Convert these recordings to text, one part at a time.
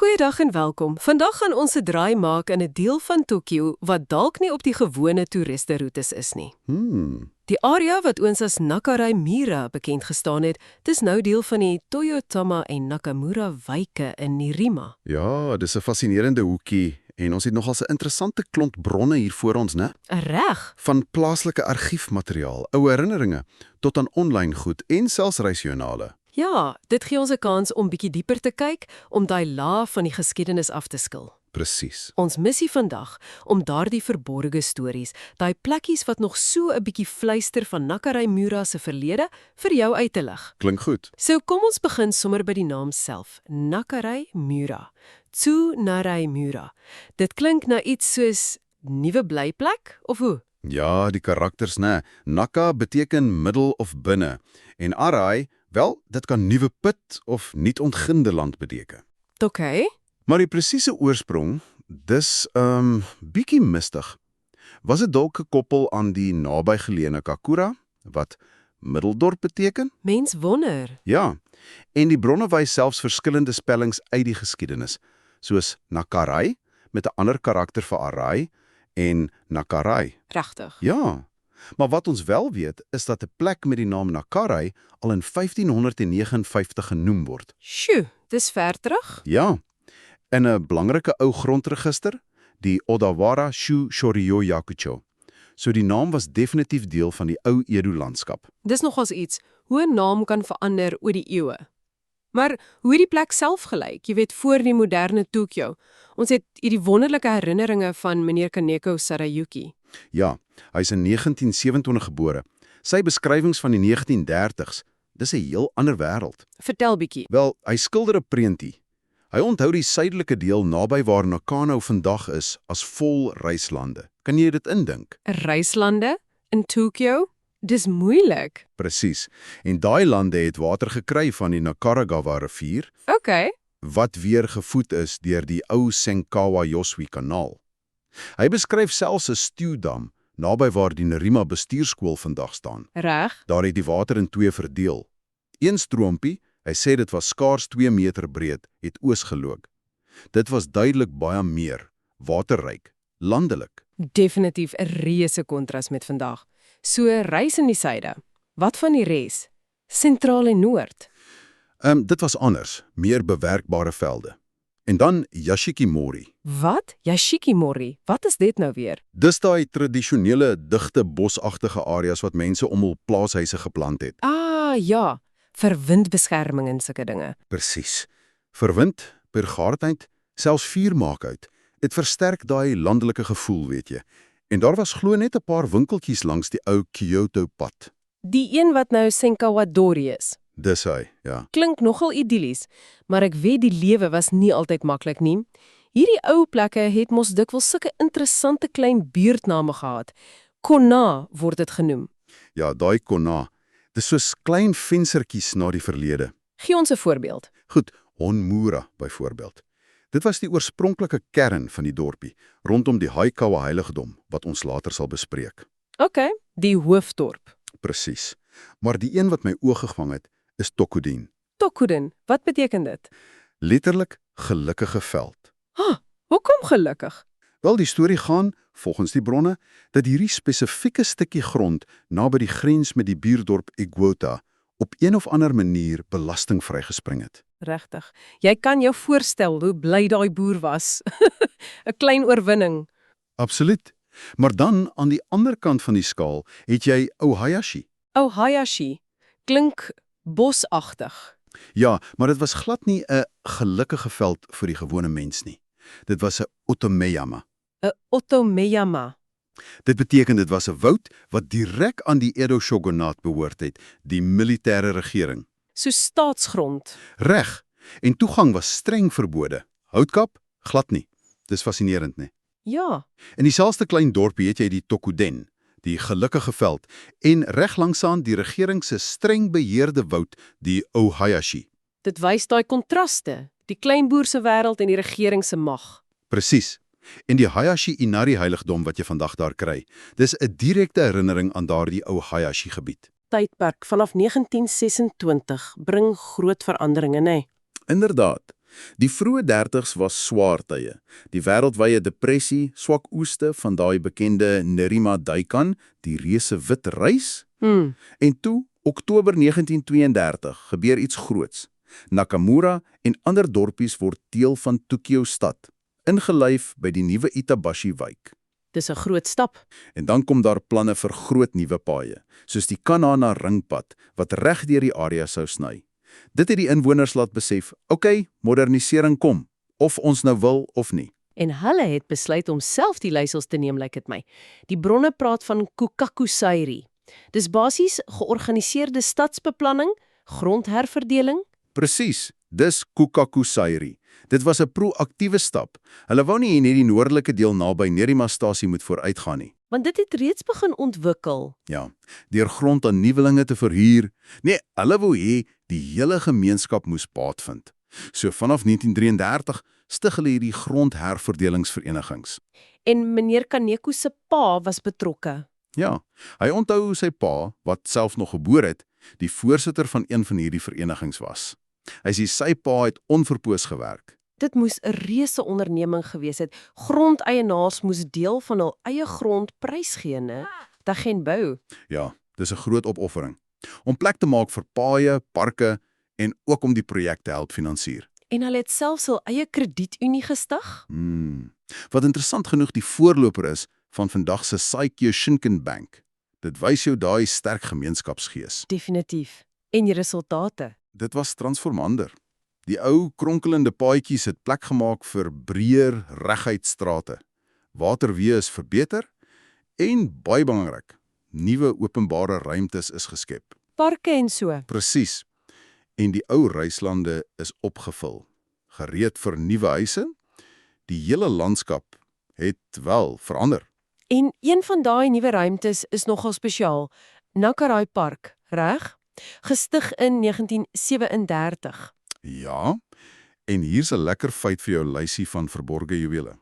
Goeiedag en welkom. Vandag gaan ons 'n draai maak in 'n deel van Tokio wat dalk nie op die gewone toeristeroetes is nie. Die area wat ons as Nakaraimura bekend gestaan het, dis nou deel van die Toyotama en Nakamura wyke in Nerima. Ja, dis 'n fascinerende hoekie en ons het nogal 'n interessante klomp bronne hier voor ons, né? Reg, Van plaaslike argiefmateriaal, ou herinneringe, tot aan online goed en selfs reisjoernale. ja, dit gee ons 'n kans om bietjie dieper te kyk, om daai laag van die geskiedenis af te skil. Presies. Ons missie vandag om daardie verborgde stories, daai plekkies wat nog so 'n bietjie fluister van Nakaraimura se verlede, vir jou uit te lig. Klink goed. So kom ons begin sommer by die naam self, Nakaraimura. Tsunaraimura. Dit klink na iets soos nuwe blyplek of hoe? Ja, die karakters, né? Naka beteken middel of binne en Arai, wel, dit kan nuwe put of nuut ontginde land beteken. Okay. Maar die presiese oorsprong, dis bietjie mistig. Was dit dalk gekoppel aan die nabygeleene Kakura wat middeldorp beteken? Mens wonder. Ja, en die bronne wys selfs verskillende spellings uit die geskiedenis, soos Nakarai met 'n ander karakter vir Arai en Nakarai. Regtig. Ja, maar wat ons wel weet is dat 'n plek met die naam Nakarai al in 1559 genoem word. Sjoe, dis ver terug. Ja, in 'n belangrike ou grondregister, die Odawara Shu Shoryo Yakucho. So die naam was definitief deel van die ou Edo-landskap. Dis nogals iets, hoe 'n naam kan verander oor die eeue. Maar hoe het die plek self gelyk? Jy weet, voor die moderne Tokio. Ons het hierdie wonderlike herinneringe van meneer Kaneko Sarayuki. Ja, hy is in 1927 gebore. Sy beskrywings van die 1930s, dis 'n heel ander wêreld. Vertel bietjie. Wel, hy skilder 'n prentjie. Hy onthou die suidelike deel naby waar Nakano vandag is as vol ryslande. Kan jy dit indink? Reislande in Tokio? Dis moeilik. Presies. En daai lande het water gekry van die Nakaragawa rivier, Okay. wat weer gevoed is deur die ou Senkawa-Yosui kanaal. Hy beskryf selfs 'n stuwdam naby waar die Nerima bestuurskool vandag staan. Reg. Daar het die water in twee verdeel. Een stroompie, hy sê dit was skaars 2 meter breed, het oos geloop. Dit was duidelik baie meer, waterryk, landelik. Definitief 'n reuse kontras met vandag. So reis in die suide. Wat van die res? Sentraal en noord. Dit was anders, meer bewerkbare velde. En dan Yashikimori. Wat? Yashikimori. Wat is dit nou weer? Dis daai tradisionele, digte, bosagtige areas wat mense om hul plaashuise geplant het. Ah, ja. Vir windbeskerming en sulke dinge. Presies. Vir wind, pergaardheid, selfs vuur maak uit. Dit versterk daai landelike gevoel, weet jy. En daar was glo net 'n paar winkeltjies langs die ou Kyoto-pad. Die een wat nou Senkawadori is. Dis hy, ja. Klink nogal idillies, maar ek weet die lewe was nie altyd maklik nie. Hierdie ou plekke het mos dikwels sulke interessante klein buurtname gehad. Kona word dit genoem. Ja, daai Kona. Dis soos klein venstertjies na die verlede. Gee ons 'n voorbeeld. Goed, Honmura byvoorbeeld. Dit was die oorspronklike kern van die dorpie, rondom die Haikawa heiligdom, wat ons later sal bespreek. Okay, die hoofdorp. Presies. Maar die een wat my oog gevang het, is Tokudin. Tokuden, wat beteken dit? Letterlik gelukkige veld. Hoekom gelukkig? Wel, die storie gaan, volgens die bronne, dat hierdie spesifieke stukkie grond naby die grens met die buurdorp Iguota op een of ander manier belastingvry gespring het. Regtig. Jy kan jou voorstel hoe bly daai boer was. 'n Klein oorwinning. Absoluut. Maar dan, aan die ander kant van die skaal, het jy Ohayashi. O, Hayashi. Klink bosagtig. Ja, maar dit was glad nie 'n gelukkige veld vir die gewone mens nie. Dit was 'n otomeyama. 'n Otomeyama. Dit beteken dit was 'n woud wat direk aan die Edo shogunaat behoort het, die militêre regering. So staatsgrond. Reg. En toegang was streng verbode. Houtkap? Glad nie. Dis fascinerend, né? Ja, In dieselfde klein dorpie het jy die Tokuden, die gelukkige veld, en reg langsaan die regering se streng beheerde woud, die Ohayashi. dit wys daai kontraste, die kleinboer se wêreld en die regering se mag. Presies. En die Hayashi Inari heiligdom wat jy vandag daar kry, dis 'n direkte herinnering aan daardie ou Hayashi gebied. Tydperk vanaf 1926 bring groot veranderinge, nê? Inderdaad. Die vroeë 30's was swaar tye. Die wêreldwye depressie, swak oeste van daai bekende Nerima Daikan, die reuse wit rys. En toe, Oktober 1932, gebeur iets groots. Nakamura en ander dorpies word deel van Tokio stad, ingelyf by die nuwe Itabashi-wijk. Dis 'n groot stap. En dan kom daar planne vir groot nuwe paaie, soos die Kanana ringpad wat reg deur die area sou sny. Dit het die inwoners laat besef, okay, modernisering kom, of ons nou wil of nie. En hulle het besluit om self die leiersels te neem, lyk dit my. Die bronne praat van Kukakusairi. Dis basies georganiseerde stadsbeplanning, grondherverdeling. Presies, dis Kukakusairi. Dit was 'n proaktiewe stap. Hulle wou nie net die noordelike deel naby Nerima-stasie moet vooruitgaan nie. Want dit het reeds begin ontwikkel. Ja, deur grond aan nuwelinge te verhuur. Nee, hulle wou hê die hele gemeenskap moes baat vind. So vanaf 1933 stig hulle hierdie grondherverdelingsverenigings. En meneer Kaneko se pa was betrokke. Ja, hy onthou sy pa, wat self nog geboor het, die voorsitter van een van hierdie verenigings was. Hy sê sy pa het onverpoos gewerk. Dit moes 'n reuse onderneming gewees het. Grondeienaars moes deel van hul eie grond prysgee, né? Dat geen bou. Ja, dis 'n groot opoffering. Om plek te maak vir paaie, parke en ook om die projek te help finansier. En hulle het selfs hul eie kredietunie gestig? Wat interessant genoeg die voorloper is van vandag se Saikyo Shinkin Bank. Dit wys jou daai sterk gemeenskapsgees. Definitief. En die resultate? Dit was transformander. Die ou kronkelende paadjies het plek gemaak vir breër, reguit strate. Waterweë is verbeter en baie belangrik, nuwe openbare ruimtes is geskep. Parke en so. Presies. En die ou reislande is opgevul, gereed vir nuwe huise. Die hele landskap het wel verander. En een van daai nuwe ruimtes is nogal spesiaal. Nakarai Park, reg? Gestig in 1937. Ja, en hier's 'n lekker feit vir jou lysie van verborgde juwele.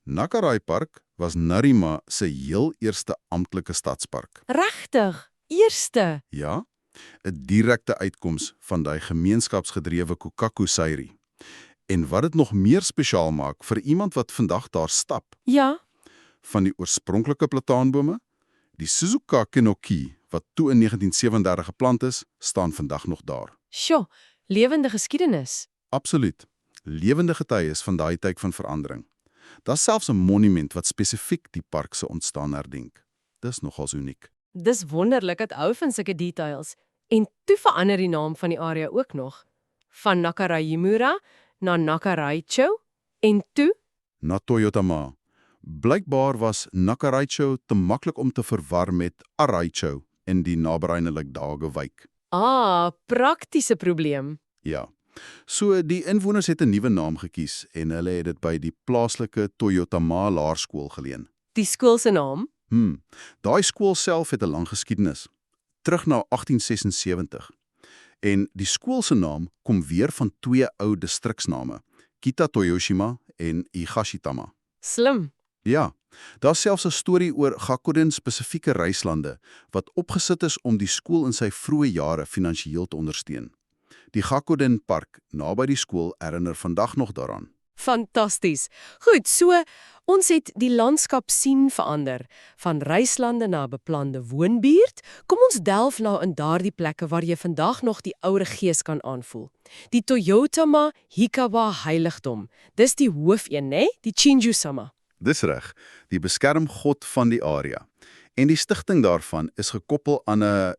Nakarai Park was Nerima se heel eerste amptelike stadspark. Regtig? Eerste? Ja, 'n direkte uitkoms van daai gemeenskapsgedrewe Kukakusairi. En wat dit nog meer spesiaal maak vir iemand wat vandag daar stap, Ja. van die oorspronklike plataanbome, die Suzuka Kenoki, wat toe in 1937 geplant is, staan vandag nog daar. Sjoe, lewende geskiedenis. Absoluut. Lewende getuies van daai tyd van verandering. Daar's selfs 'n monument wat spesifiek die park se ontstaan herdenk. Dis nogals uniek. Dis wonderlik dat hou van sulke details. En toe verander die naam van die area ook nog. Van Nakarajimura na Nakaraicho en toe Na Toyotama. Blykbaar was Nakaraicho te maklik om te verwar met Araicho in die nabyreine Dage-wijk. praktiese probleem. Ja. So die inwoners het 'n nuwe naam gekies en hulle het dit by die plaaslike Toyotama Laerskool geleen. Die skool se naam? Daai skool self het 'n lang geskiedenis, terug na 1876. En die skool se naam kom weer van twee ou distriksname, Kita-Toyoshima en Higashitama. Slim. Ja, daar's selfs 'n storie oor Gakuden spesifieke reislande wat opgesit is om die skool in sy vroeë jare finansiëel te ondersteun. Die Gakuden Park naby die skool herinner vandag nog daaraan. Fantasties. Goed, so ons het die landskap sien verander. Van reislande na beplande woonbuurt, kom ons delf nou in daardie plekke waar jy vandag nog die ouer gees kan aanvoel. Die Toyotama Hikawa Heiligdom. Dis die hoofeen, né? Die Chinju-sama. Dis reg, die beskermgod van die area. En die stigting daarvan is gekoppel aan 'n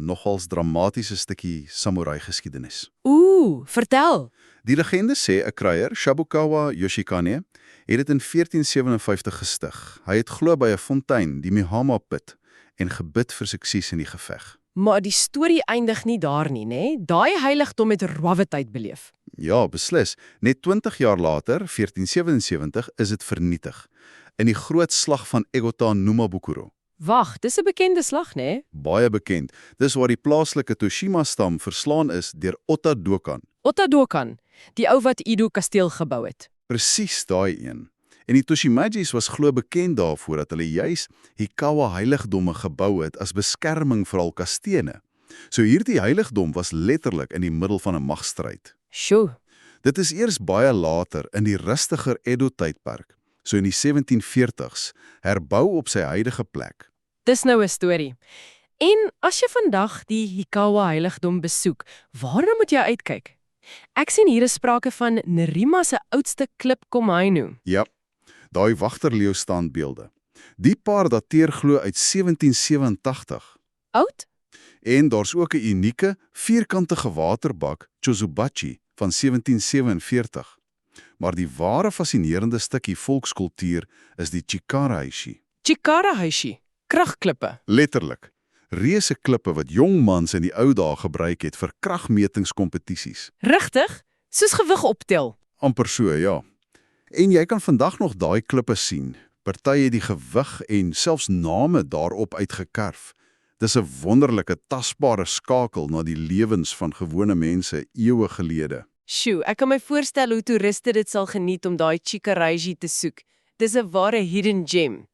nogals dramatiese stukkie samurai geskiedenis. Vertel. Die legende sê 'n kruier, Shabukawa Yoshikane, het dit in 1457 gestig. Hy het glo by 'n fontein, die Mihama Pit, en gebid vir sukses in die geveg. Maar die storie eindig nie daar nie, né? Daai heiligdom het rowwe tyd beleef. Ja, beslis. Net 20 jaar later, 1477, is dit vernietig in die groot slag van Egota Numabukuro. Wag, dis 'n bekende slag, né? Baie bekend. Dis waar die plaaslike Toshima-stam verslaan is deur Otadokan. Otadokan, die ou wat Edo kasteel gebou het. Presies daai een. En die Toshimajis was glo bekend daarvoor dat hulle juis Hikawa heiligdomme gebou het as beskerming vir hul kastene. So hierdie heiligdom was letterlik in die middel van 'n magstryd. Sjoe. Dit is eers baie later in die rustiger Edo-tydperk, so in die 1740s, herbou op sy huidige plek. Dis nou 'n storie. En as jy vandag die Hikawa heiligdom besoek, waarna moet jy uitkyk? Ek sien hier is sprake van Nerima se oudste klip Komainu. Ja, daai wagterleeu-standbeelde. Die paar dateer glo uit 1787. Oud? En daar's ook 'n unieke, vierkantige waterbak, Chozubachi, van 1747. Maar die ware fascinerende stukkie volkskultuur is die Chikara-heishi. Chikara-heishi, kragklippe. Letterlik, reuse klippe wat jong mans in die ou dae gebruik het vir kragmetingskompetisies. Regtig? Soos gewig optel. Amper so, ja. En jy kan vandag nog daai klippe sien. Party het die gewig en selfs name daarop uitgekerf. Dis 'n wonderlike, tasbare skakel na die lewens van gewone mense eeue gelede. Sjoe, ek kan my voorstel hoe toeriste dit sal geniet om daai Chikara-heishi te soek. Dis 'n ware hidden gem.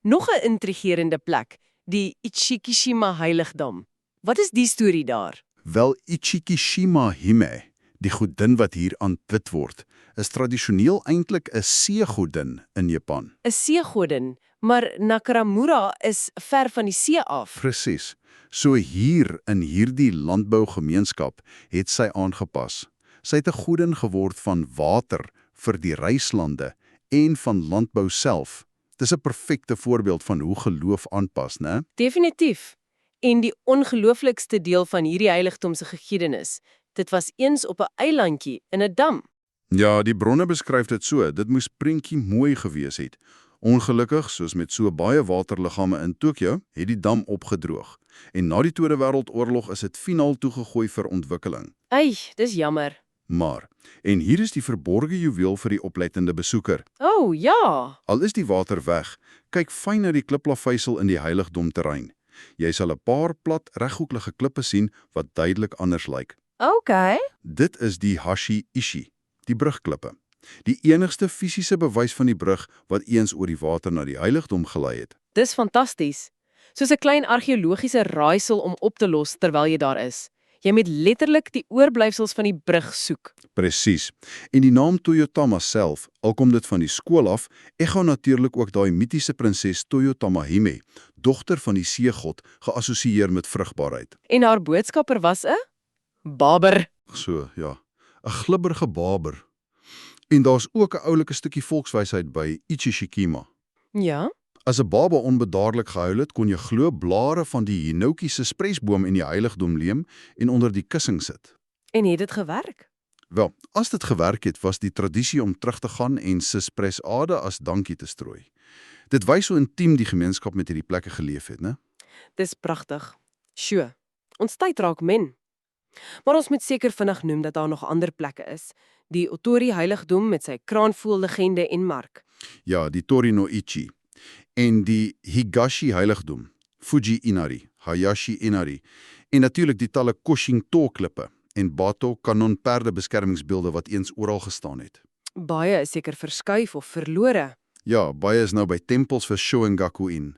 Nog 'n intrigerende plek, die Ichikishima heiligdom. Wat is die storie daar? Wel, Ichikishima Hime, die godin wat hier aanbid word, is tradisioneel eintlik 'n seegodin in Japan. 'n Seegodin, maar Nakaramura is ver van die see af. Presies. So hier in hierdie landbougemeenskap het sy aangepas. Sy het 'n godin geword van water vir die reislande en van landbou self. Dis 'n perfekte voorbeeld van hoe geloof aanpas, né? Definitief. En die ongelooflikste deel van hierdie heiligdom se geskiedenis, dit was eens op 'n eilandjie in 'n dam. Ja, die bronne beskryf dit so. Dit moes prentjie mooi gewees het. Ongelukkig, soos met so baie waterliggame in Tokio, het die dam opgedroog. En na die Tweede Wêreldoorlog is dit finaal toegegooi vir ontwikkeling. Ai, dis jammer. Maar, en hier is die verborgde juweel vir die oplettende besoeker. Oh, ja. Al is die water weg, kyk fyn na die kliplaveisel in die heiligdomterrein. Jy sal 'n paar plat, reghoekige klippe sien wat duidelik anders lyk. Okay. Dit is die Hashi-ishi, die brugklippe. Die enigste fisiese bewys van die brug wat eens oor die water na die heiligdom gelei het. Dis fantasties. Soos 'n klein argeologiese raaisel om op te los terwyl jy daar is. Jy moet letterlik die oorblyfsels van die brug soek. Presies. En die naam Toyotama self, al kom dit van die skool af, ekho natuurlik ook daai mitiese prinses Toyotama Hime, dogter van die seegod, geassosieer met vrugbaarheid. En haar boodskapper was 'n baber. So, ja, 'n glibberige baber. En daar's ook 'n oulike stukkie volkswysheid by Ichishikima. Ja. As 'n baba onbedaarlik gehuil het, kon jy glo blare van die hinoki se spresboom in die heiligdom leem en onder die kussing sit. En het dit gewerk? Wel, as dit gewerk het, was die tradisie om terug te gaan en sispresade as dankie te strooi. Dit wys hoe intiem die gemeenskap met hierdie plekke geleef het, né? Dis pragtig. Sjoe, ons tyd raak min. Maar ons moet seker vinnig noem dat daar nog ander plekke is. Die Otori heiligdom met sy kraanvoël-legende en mark. Ja, die Tori no Ichi. En die Higashi heiligdom, Fuji Inari, Hayashi Inari. En natuurlik die talle Koshinto-klippe en Bato kanon perdebeskermingsbeelde wat eens oral gestaan het. Baie is seker verskuif of verlore. Ja, baie is nou by tempels vir Shoengaku-in.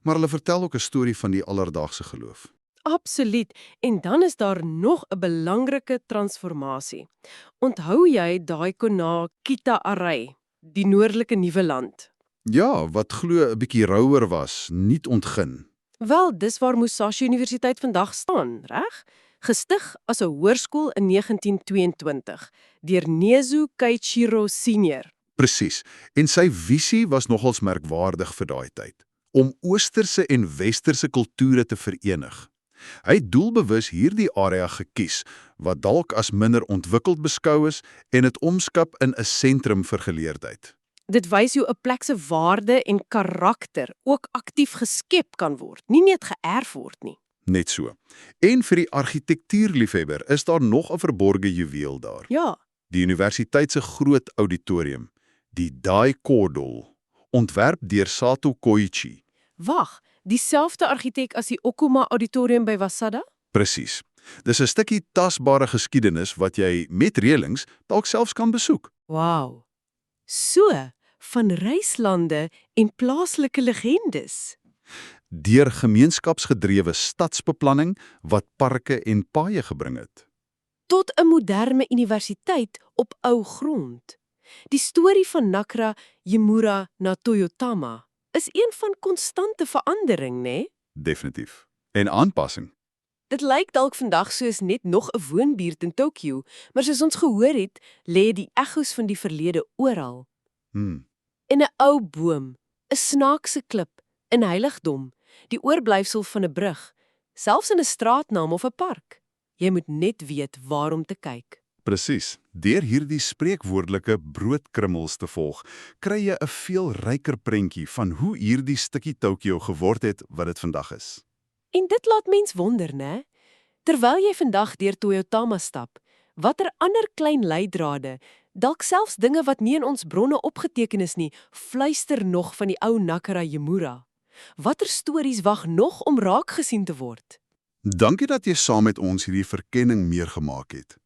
Maar hulle vertel ook 'n storie van die alledaagse geloof. Absoluut. En dan is daar nog 'n belangrike transformasie. Onthou jy daai kona Kita-Arai, die noordelike nuwe land? Ja, wat glo 'n bietjie rouer was, nie ontgin. Wel, dis waar Musashi Universiteit vandag staan, reg? Gestig as 'n hoërskool in 1922 deur Nezu Keiichiro Sr. Presies. En sy visie was nogals merkwaardig vir daai tyd, om oosterse en westerse kulture te verenig. Hy het doelbewus hierdie area gekies, wat dalk as minder ontwikkeld beskou is en dit omskep in 'n sentrum vir geleerdheid. Dit wys hoe 'n plek se waarde en karakter ook aktief geskep kan word, nie net geërf word nie. Net so. En vir die argitektuurliefhebber is daar nog 'n verborgde juweel daar. Ja, Die universiteit se groot auditorium, die Dai-Kodol, ontwerp deur Sato Koichi. wag, dieselfde argitek as die Okuma Auditorium by Wasada? Presies. Dis 'n stukkie tasbare geskiedenis wat jy met reëlings dalk selfs kan besoek. Wow. So, van reislande en plaaslike legendes. Deur gemeenskapsgedrewe stadsbeplanning wat parke en paaie gebring het. Tot 'n moderne universiteit op ou grond. Die storie van Nakara Yemura na Toyotama is een van konstante verandering, né? Definitief. En aanpassing. Dit lyk dalk vandag soos net nog 'n woonbuurt in Tokio, maar soos ons gehoor het, lê die ekkos van die verlede oral. In 'n ou boom, 'n snaakse klip, 'n heiligdom, die oorblyfsel van 'n brug, selfs in 'n straatnaam of 'n park. Jy moet net weet waar om te kyk. Presies. Deur hierdie spreekwoordelike broodkrummels te volg, kry jy 'n veel ryker prentjie van hoe hierdie stukkie Tokio geword het wat dit vandag is. En dit laat mens wonder, né? Terwyl jy vandag deur Toyotama stap, watter ander klein leidrade, dalk selfs dinge wat nie in ons bronne opgeteken is nie, fluister nog van die ou Nakara Yemura. Watter stories wag nog om raak gesien te word? Dankie dat jy saam met ons hierdie verkenning meer gemaak het.